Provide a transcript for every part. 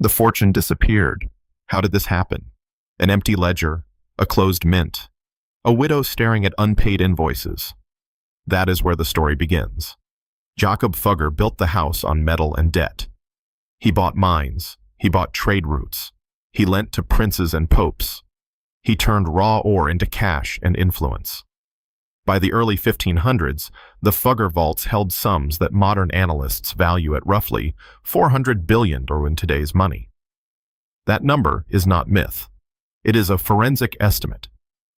The fortune disappeared. How did this happen? An empty ledger, a closed mint, a widow staring at unpaid invoices. That is where the story begins. Jacob Fugger built the house on metal and debt. He bought mines, he bought trade routes, he lent to princes and popes. He turned raw ore into cash and influence. By the early 1500s, the Fugger vaults held sums that modern analysts value at roughly 400 billion or in today's money. That number is not myth. It is a forensic estimate.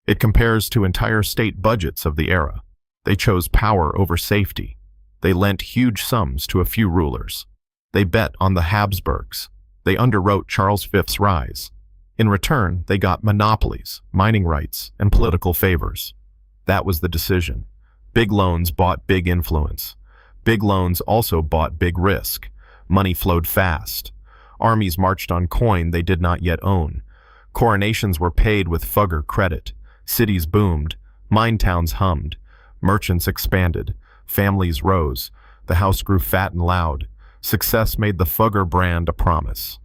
It compares to entire state budgets of the era. They chose power over safety. They lent huge sums to a few rulers. They bet on the Habsburgs. They underwrote Charles V's rise. In return, they got monopolies, mining rights, and political favors. That was the decision. Big loans bought big influence. Big loans also bought big risk. Money flowed fast. Armies marched on coin they did not yet own. Coronations were paid with Fugger credit. Cities boomed. Mine towns hummed. Merchants expanded. Families rose. The house grew fat and loud. Success made the Fugger brand a promise.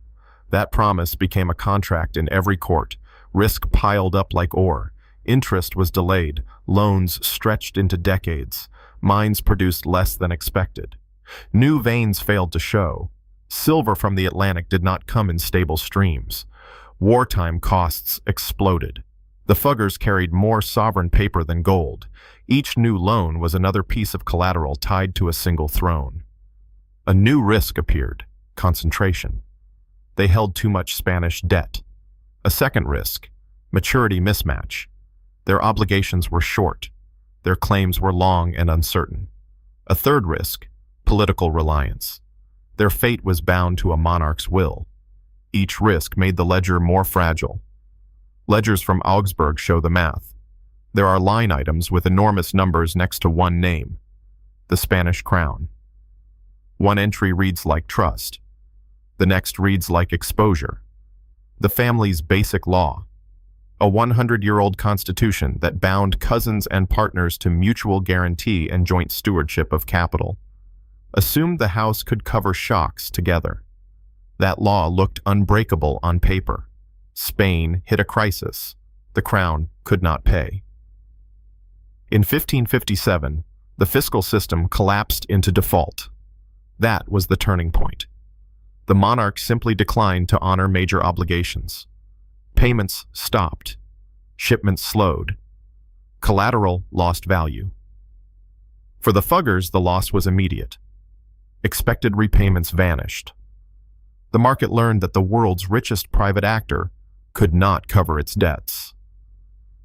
That promise became a contract in every court. Risk piled up like ore. Interest was delayed. Loans stretched into decades. Mines produced less than expected. New veins failed to show. Silver from the Atlantic did not come in stable streams. Wartime costs exploded. The Fuggers carried more sovereign paper than gold. Each new loan was another piece of collateral tied to a single throne. A new risk appeared: concentration. They held too much Spanish debt. A second risk: maturity mismatch. Their obligations were short. Their claims were long and uncertain. A third risk: political reliance. Their fate was bound to a monarch's will. Each risk made the ledger more fragile. Ledgers from Augsburg show the math. There are line items with enormous numbers next to one name: the Spanish crown. One entry reads like trust. The next reads like exposure. The family's basic law. A 100-year-old constitution that bound cousins and partners to mutual guarantee and joint stewardship of capital. Assumed the house could cover shocks together. That law looked unbreakable on paper. Spain hit a crisis. The crown could not pay. In 1557, the fiscal system collapsed into default. That was the turning point. The monarch simply declined to honor major obligations. Payments stopped. Shipments slowed. Collateral lost value. For the Fuggers, the loss was immediate. Expected repayments vanished. The market learned that the world's richest private actor could not cover its debts.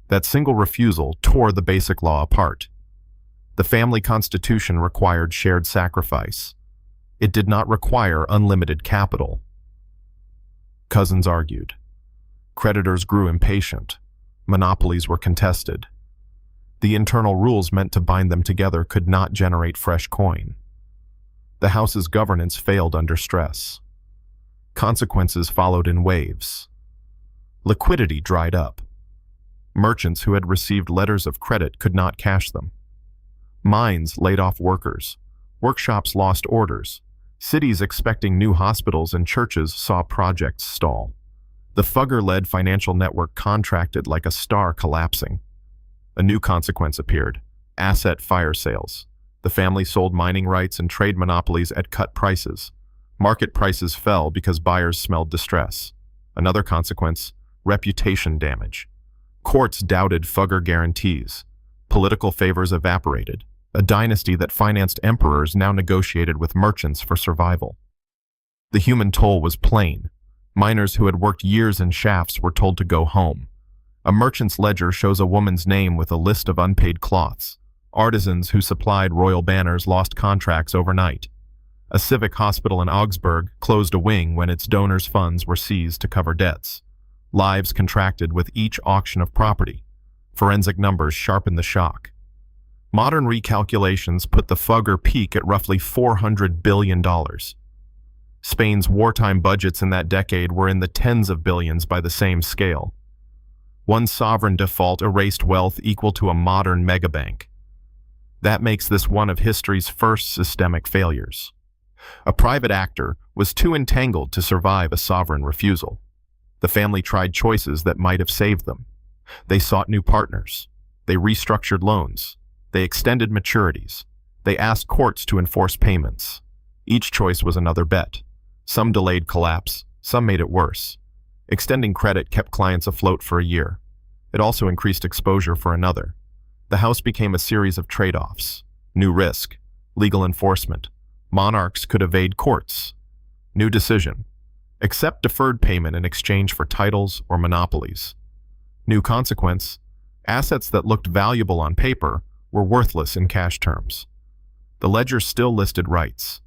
That single refusal tore the basic law apart. The family constitution required shared sacrifice. It did not require unlimited capital. Cousins argued. Creditors grew impatient. Monopolies were contested. The internal rules meant to bind them together could not generate fresh coin. The house's governance failed under stress. Consequences followed in waves. Liquidity dried up. Merchants who had received letters of credit could not cash them. Mines laid off workers. Workshops lost orders. Cities expecting new hospitals and churches saw projects stall. The Fugger-led financial network contracted like a star collapsing. A new consequence appeared: asset fire sales. The family sold mining rights and trade monopolies at cut prices. Market prices fell because buyers smelled distress. Another consequence: reputation damage. Courts doubted Fugger guarantees. Political favors evaporated. A dynasty that financed emperors now negotiated with merchants for survival. The human toll was plain. Miners who had worked years in shafts were told to go home. A merchant's ledger shows a woman's name with a list of unpaid cloths. Artisans who supplied royal banners lost contracts overnight. A civic hospital in Augsburg closed a wing when its donors' funds were seized to cover debts. Lives contracted with each auction of property. Forensic numbers sharpened the shock. Modern recalculations put the Fugger peak at roughly $400 billion. Spain's wartime budgets in that decade were in the tens of billions by the same scale. One sovereign default erased wealth equal to a modern megabank. That makes this one of history's first systemic failures. A private actor was too entangled to survive a sovereign refusal. The family tried choices that might have saved them. They sought new partners. They restructured loans. They extended maturities. They asked courts to enforce payments. Each choice was another bet. Some delayed collapse, some made it worse. Extending credit kept clients afloat for a year. It also increased exposure for another. The house became a series of trade-offs. New risk, legal enforcement. Monarchs could evade courts. New decision. Accept deferred payment in exchange for titles or monopolies. New consequence. Assets that looked valuable on paper were worthless in cash terms. The ledger still listed rights.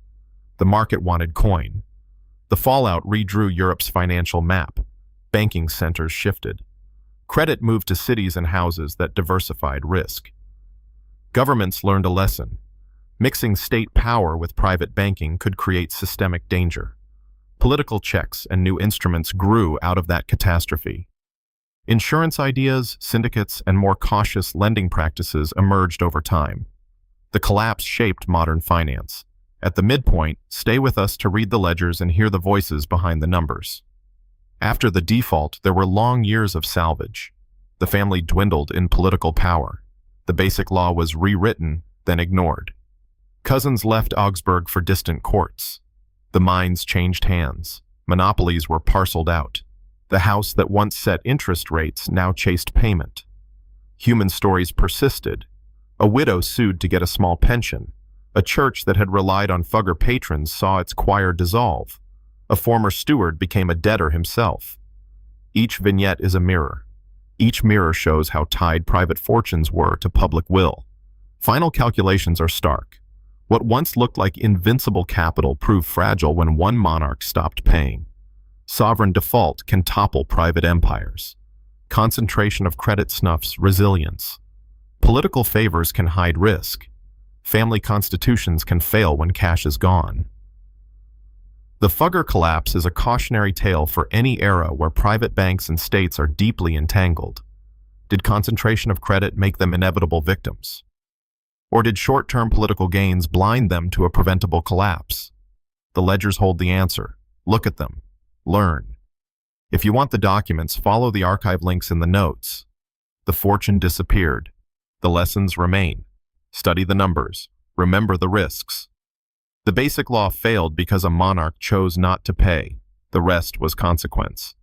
The market wanted coin. The fallout redrew Europe's financial map. Banking centers shifted. Credit moved to cities and houses that diversified risk. Governments learned a lesson. Mixing state power with private banking could create systemic danger. Political checks and new instruments grew out of that catastrophe. Insurance ideas, syndicates, and more cautious lending practices emerged over time. The collapse shaped modern finance. At the midpoint, stay with us to read the ledgers and hear the voices behind the numbers. After the default, there were long years of salvage. The family dwindled in political power. The basic law was rewritten, then ignored. Cousins left Augsburg for distant courts. The mines changed hands. Monopolies were parceled out. The house that once set interest rates now chased payment. Human stories persisted. A widow sued to get a small pension. A church that had relied on Fugger patrons saw its choir dissolve. A former steward became a debtor himself. Each vignette is a mirror. Each mirror shows how tied private fortunes were to public will. Final calculations are stark. What once looked like invincible capital proved fragile when one monarch stopped paying. Sovereign default can topple private empires. Concentration of credit snuffs resilience. Political favors can hide risk. Family constitutions can fail when cash is gone. The Fugger collapse is a cautionary tale for any era where private banks and states are deeply entangled. Did concentration of credit make them inevitable victims? Or did short-term political gains blind them to a preventable collapse? The ledgers hold the answer. Look at them. Learn. If you want the documents, follow the archive links in the notes. The fortune disappeared. The lessons remain. Study the numbers. Remember the risks. The basic law failed because a monarch chose not to pay. The rest was consequence.